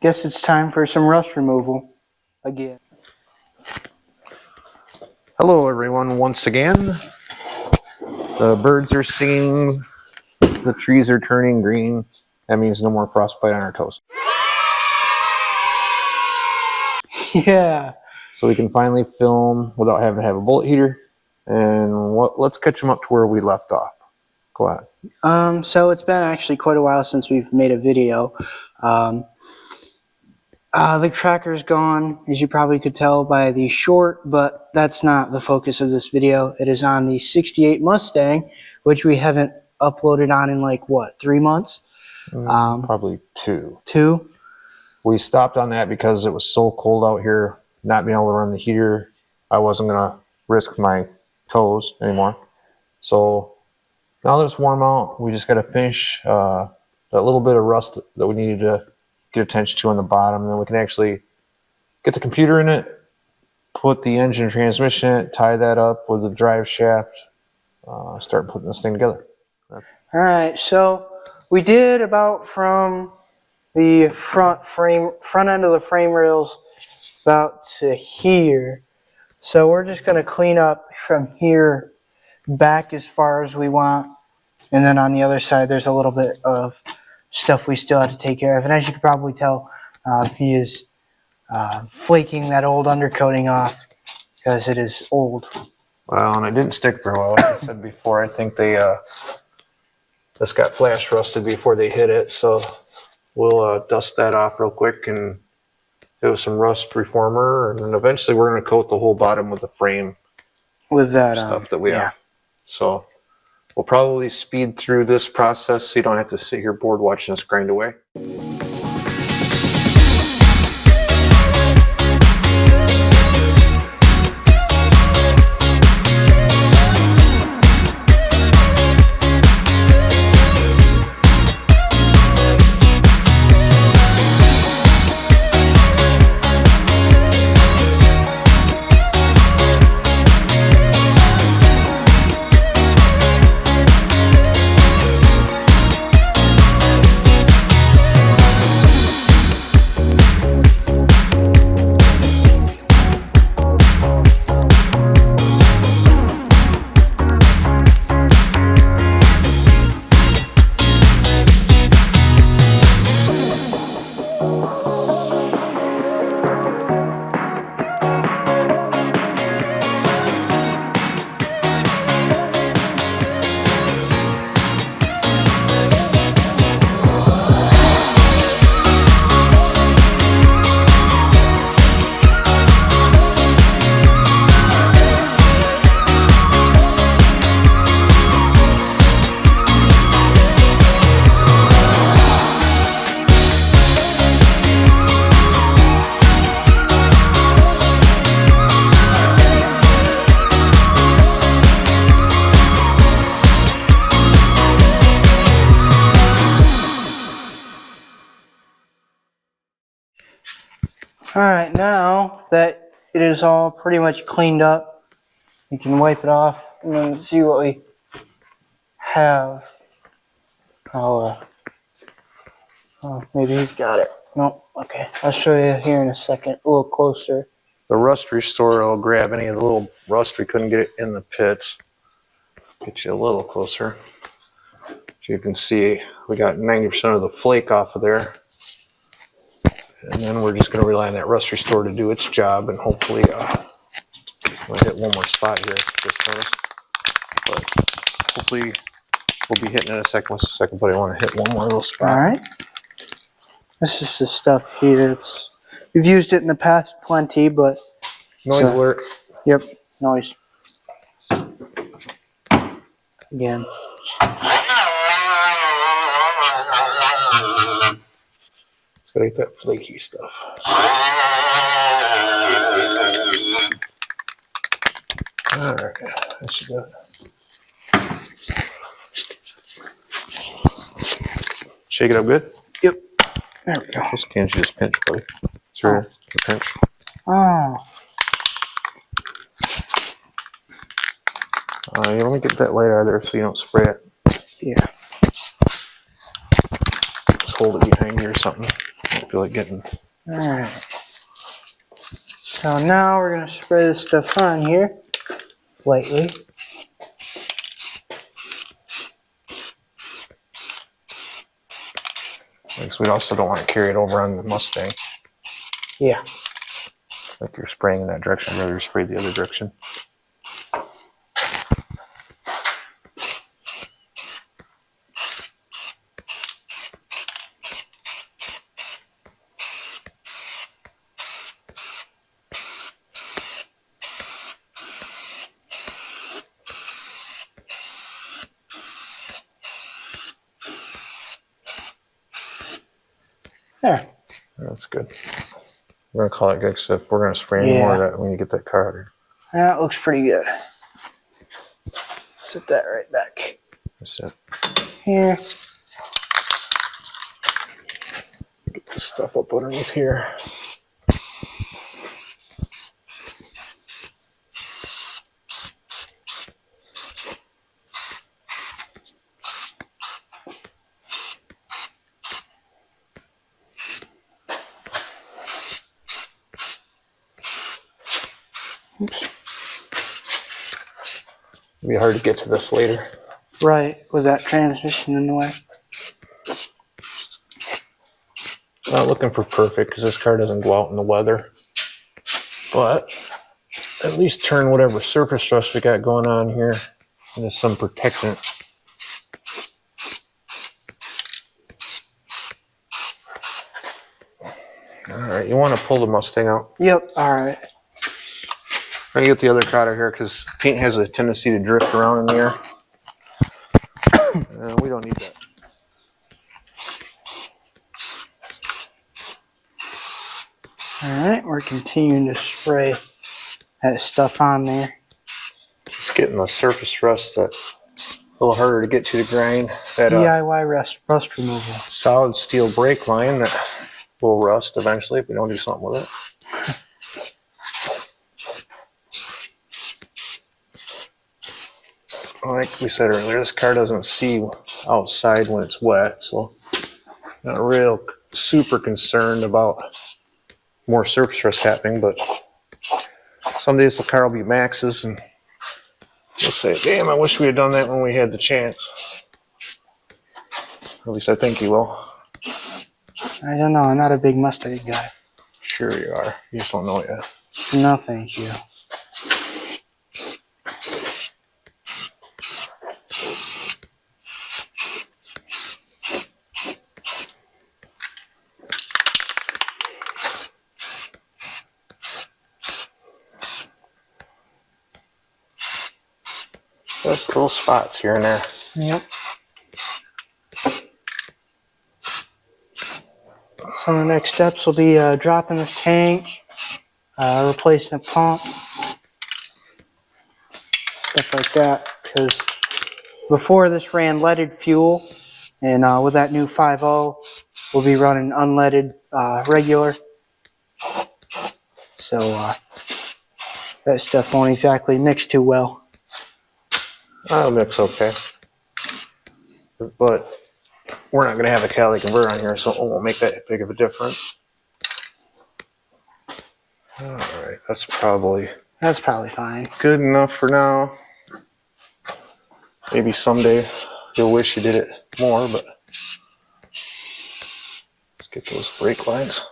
Guess it's time for some rust removal again. Hello everyone, once again. The birds are singing, the trees are turning green. That means no more frostbite on our toes. Yeah. So we can finally film without having to have a bullet heater. And let's catch them up to where we left off. Go ahead. So it's been actually quite a while since we've made a video. The tracker's gone, as you probably could tell by the short, but that's not the focus of this video. It is on the 68 Mustang, which we haven't uploaded on in like, what, 3 months? Probably two. Two? We stopped on that because it was so cold out here, not being able to run the heater. I wasn't going to risk my toes anymore. So now that it's warm out, we just got to finish that little bit of rust that we needed to get attention to on the bottom. And then we can actually get the computer in it, put the engine transmission in it, tie that up with the drive shaft, start putting this thing together. All right, so we did about from the front end of the frame rails about to here. So we're just going to clean up from here back as far as we want. And then on the other side, there's a little bit of stuff we still have to take care of. And as you can probably tell, he is flaking that old undercoating off because it is old. Well, and it didn't stick very well. Like I said before, I think they just got flash rusted before they hit it. So we'll dust that off real quick and do some rust reformer. And then eventually we're going to coat the whole bottom with the frame with that stuff that we have. So we'll probably speed through this process so you don't have to sit here bored watching us grind away. Alright, now that it is all pretty much cleaned up, you can wipe it off and then see what we have. Oh, maybe he's got it. Nope, okay. I'll show you here in a second, a little closer. The rust restorer will grab any of the little rust we couldn't get it in the pits. Get you a little closer. So you can see we got 90% of the flake off of there. And then we're just going to rely on that rust restorer to do its job, and hopefully we'll hit one more spot here. Just noticed, but hopefully we'll be hitting in a second. What's the second? But I want to hit one more little spot. All right. This is the stuff here. We've used it in the past plenty, but noise alert. Yep, noise. Again. Gotta get that flaky stuff. Alright, that should do it. Shake it up good. Yep. There we go. Those cans you just pinch, buddy. Sure, you pinch. Oh. Yeah, let me get that light out of there so you don't spray it. Yeah. Just hold it behind you or something. I don't feel like getting. All right. So now we're gonna spray this stuff on here lightly. Because we also don't want to carry it over on the Mustang. Yeah. Like you're spraying in that direction, rather spray the other direction. There. That's good. We're gonna call it good because if we're gonna spray any more of that when you get that car out here. That looks pretty good. Set that right back That's it. here. Get this stuff up underneath here. Oops. It'll be hard to get to this later. Right, with that transmission in the way. Not looking for perfect because this car doesn't go out in the weather. But at least turn whatever surface rust we got going on here into some protectant. Alright, you want to pull the Mustang out. Yep, alright. I'm going to get the other car out of here because paint has a tendency to drift around in the air. We don't need that. Alright, we're continuing to spray that stuff on there. It's getting the surface rust that's a little harder to get to grind. That DIY rust removal. solid steel brake line that will rust eventually if we don't do something with it. Like we said earlier, this car doesn't see outside when it's wet, so not real super concerned about more surface rust happening, but some days the car will be maxes and you'll say, damn, I wish we had done that when we had the chance. At least I think you will. I don't know, I'm not a big Mustang guy. Sure you are. You just don't know it yet. No, thank you. Just little spots here and there. Yep. Some of the next steps will be dropping this tank, replacing a pump, stuff like that. Because before this ran leaded fuel, and with that new 5.0, we'll be running unleaded regular. So that stuff won't exactly mix too well. That'll mix okay. But we're not going to have a catalytic converter on here, so it won't make that big of a difference. Alright, that's probably fine. good enough for now. Maybe someday you'll wish you did it more, but let's get those brake lines.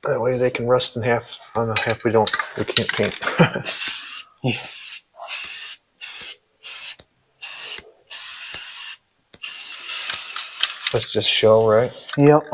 That way they can rust in half on the half we can't paint. Yeah. Let's just show, right? Yep.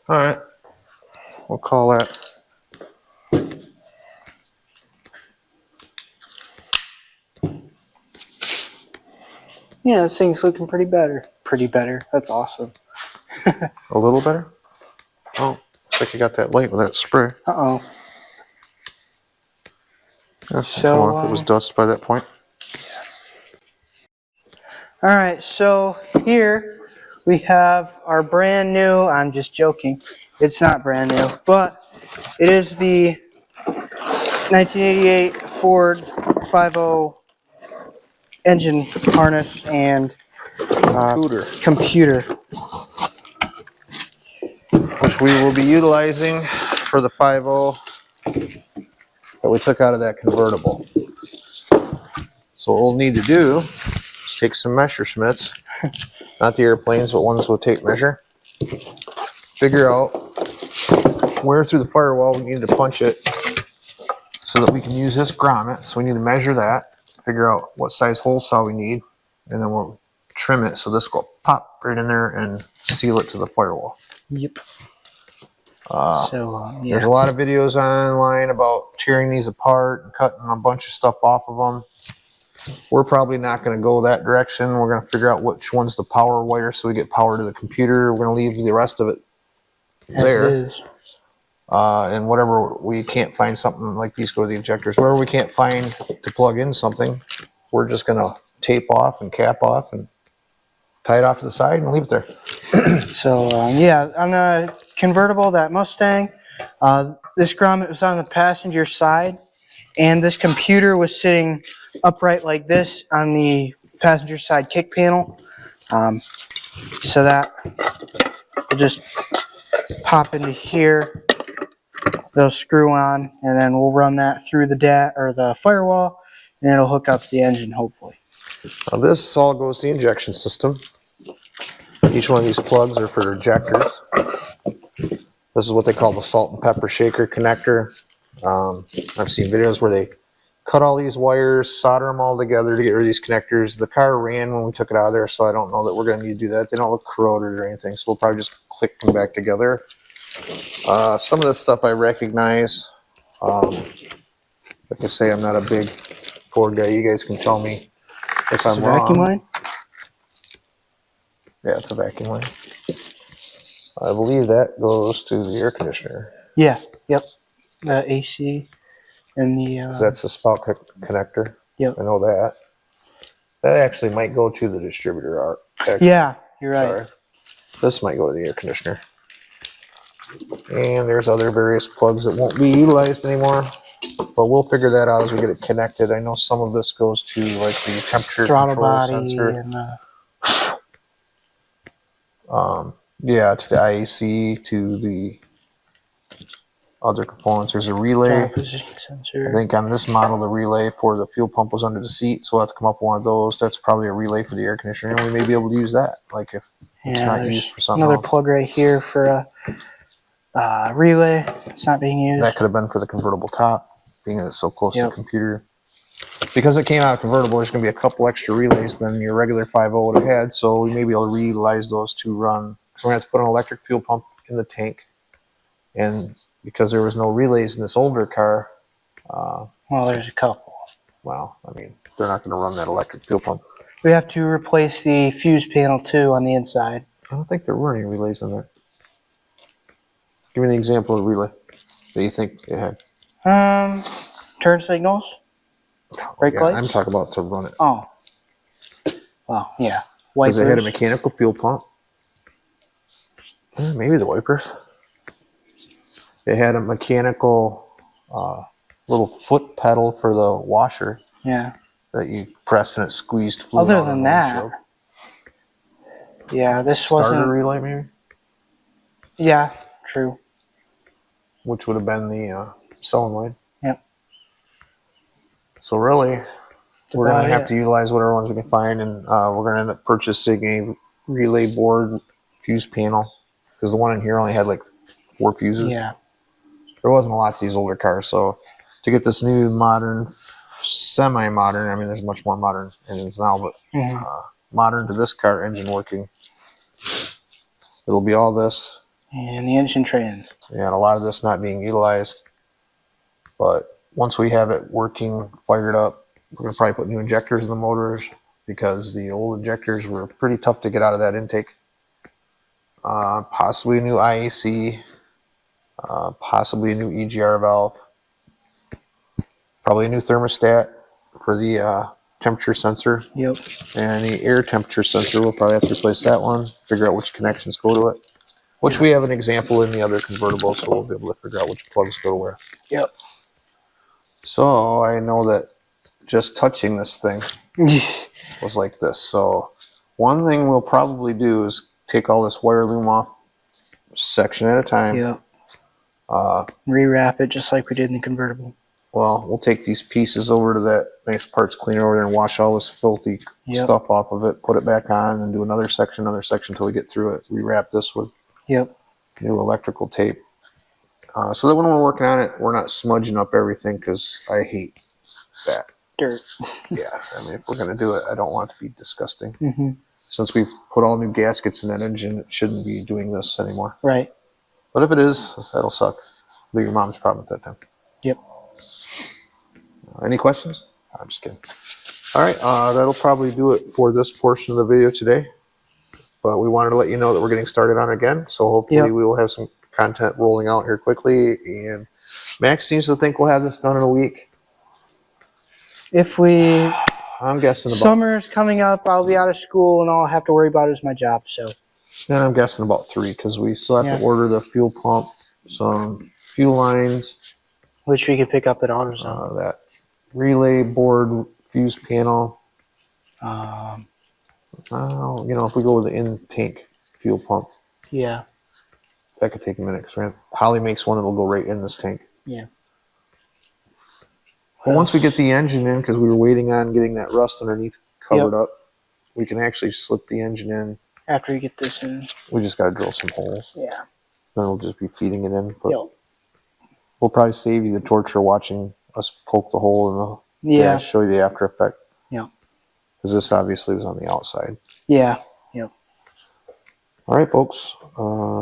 Alright. We'll call that. Yeah, this thing's looking pretty better. Pretty better. That's awesome. A little better? Oh, looks like you got that light with that spray. Uh-oh. Yeah, So, come on, it was dust by that point. All right, so here we have our brand new, I'm just joking, it's not brand new, but it is the 1988 Ford 5.0 engine harness and computer. Which we will be utilizing for the 5.0 that we took out of that convertible. So what we'll need to do is take some measurements, not the airplanes, but ones we'll take measure. Figure out where through the firewall we need to punch it so that we can use this grommet. So we need to measure that, figure out what size hole saw we need, and then we'll trim it so this will pop right in there and seal it to the firewall. Yep. Yeah. There's a lot of videos online about tearing these apart and cutting a bunch of stuff off of them. We're probably not going to go that direction. We're going to figure out which one's the power wire so we get power to the computer. We're going to leave the rest of it there. As it is. And whatever we can't find something like these go to the injectors. Wherever we can't find to plug in something, we're just going to tape off and cap off and tie it off to the side and leave it there. So yeah, on the convertible, that Mustang, this grommet was on the passenger side, and this computer was sitting upright like this on the passenger side kick panel. So that will just pop into here. It'll screw on, and then we'll run that through the firewall, and it'll hook up to the engine hopefully. Now this all goes to the injection system. Each one of these plugs are for injectors. This is what they call the salt and pepper shaker connector. I've seen videos where they cut all these wires, solder them all together to get rid of these connectors. The car ran when we took it out of there, so I don't know that we're going to need to do that. They don't look corroded or anything, so we'll probably just click them back together. Some of this stuff I recognize. Like I say, I'm not a big Ford guy. You guys can tell me if I'm wrong. Vacuum line? Yeah, it's a vacuum line. I believe that goes to the air conditioner. Yeah. Yep. The AC and the. 'Cause that's the spout connector. Yep. I know that. That actually might go to the distributor. Actually, Yeah, you're right. sorry. This might go to the air conditioner. And there's other various plugs that won't be utilized anymore. But we'll figure that out as we get it connected. I know some of this goes to like the temperature Throttle control body sensor. and Yeah, to the IAC, to the other components. There's a relay. position sensor. I think on this model, the relay for the fuel pump was under the seat, so we'll have to come up with one of those. That's probably a relay for the air conditioner, and we may be able to use that, like if it's not there's used for something another else. plug right here for a relay. It's not being used. That could have been for the convertible top, being that it's so close to Yep. the computer. Because it came out convertible, there's going to be a couple extra relays than your regular 5.0 would have had, so we may be able to reutilize those to run. So we're going to have to put an electric fuel pump in the tank, and because there was no relays in this older car, Well, there's a couple. well, I mean, they're not going to run that electric fuel pump. We have to replace the fuse panel too on the inside. I don't think there were any relays in there. Give me an example of a relay that you think it had. Turn signals. Brake lights? I'm talking about to run it. Oh. Well, yeah. Because Wipers. it had a mechanical fuel pump. Maybe the wipers. It had a mechanical little foot pedal for the washer Yeah. that you press and it squeezed fluid. Other out of than the that, windshield. yeah, this Starter wasn't. relay maybe, Yeah, true. which would have been the sewing line. Yep. So really, we're going about to have it. to utilize whatever ones we can find, and we're going to end up purchasing a relay board fuse panel, because the one in here only had like 4 fuses. Yeah. There wasn't a lot to these older cars, so to get this new modern, semi-modern, I mean there's much more modern engines now, but modern to this car engine working, it'll be all this, And the engine trans. and a lot of this not being utilized. But once we have it working, fired up, we're going to probably put new injectors in the motors, because the old injectors were pretty tough to get out of that intake. Possibly a new IAC, possibly a new EGR valve, probably a new thermostat for the temperature sensor. Yep. And the air temperature sensor, we'll probably have to replace that one, figure out which connections go to it. Which we have an example in the other convertible, so we'll be able to figure out which plugs go to where. Yep. So I know that just touching this thing was like this. So one thing we'll probably do is take all this wire loom off section at a time. Yep. Rewrap it just like we did in the convertible. Well, we'll take these pieces over to that nice parts cleaner over there and wash all this filthy stuff off of it, put it back on, and do another section until we get through it. Rewrap this with new electrical tape. So that when we're working on it, we're not smudging up everything, because I hate that. Dirt. Yeah, I mean, if we're going to do it, I don't want it to be disgusting. Mm-hmm. Since we've put all new gaskets in that engine, it shouldn't be doing this anymore. Right. But if it is, that'll suck. It'll be your mom's problem at that time. Yep. Any questions? I'm just kidding. All right, that'll probably do it for this portion of the video today. But we wanted to let you know that we're getting started on it again. So hopefully we will have some content rolling out here quickly. And Max seems to think we'll have this done in a week. If we... I'm guessing about... Summer's coming up. I'll be out of school, and all I have to worry about is my job. So. Then I'm guessing about 3, because we still have to order the fuel pump, some fuel lines. Which we can pick up at AutoZone. That relay board fuse panel. If we go with the in-tank fuel pump. Yeah. That could take a minute, because Holly makes one that'll go right in this tank. Yeah. But once we get the engine in, because we were waiting on getting that rust underneath covered up, we can actually slip the engine in. After you get this in. We just got to drill some holes. Yeah. Then we'll just be feeding it in. But we'll probably save you the torture watching us poke the hole and show you the after effect. Yeah. Because this obviously was on the outside. Yeah. Yep. All right, folks.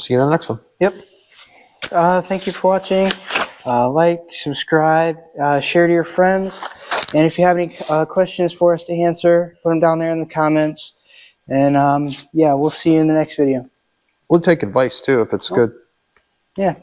See you in the next one. Yep. Thank you for watching. Like, subscribe, share to your friends. And if you have any questions for us to answer, put them down there in the comments. And we'll see you in the next video. We'll take advice too if it's good. Yeah.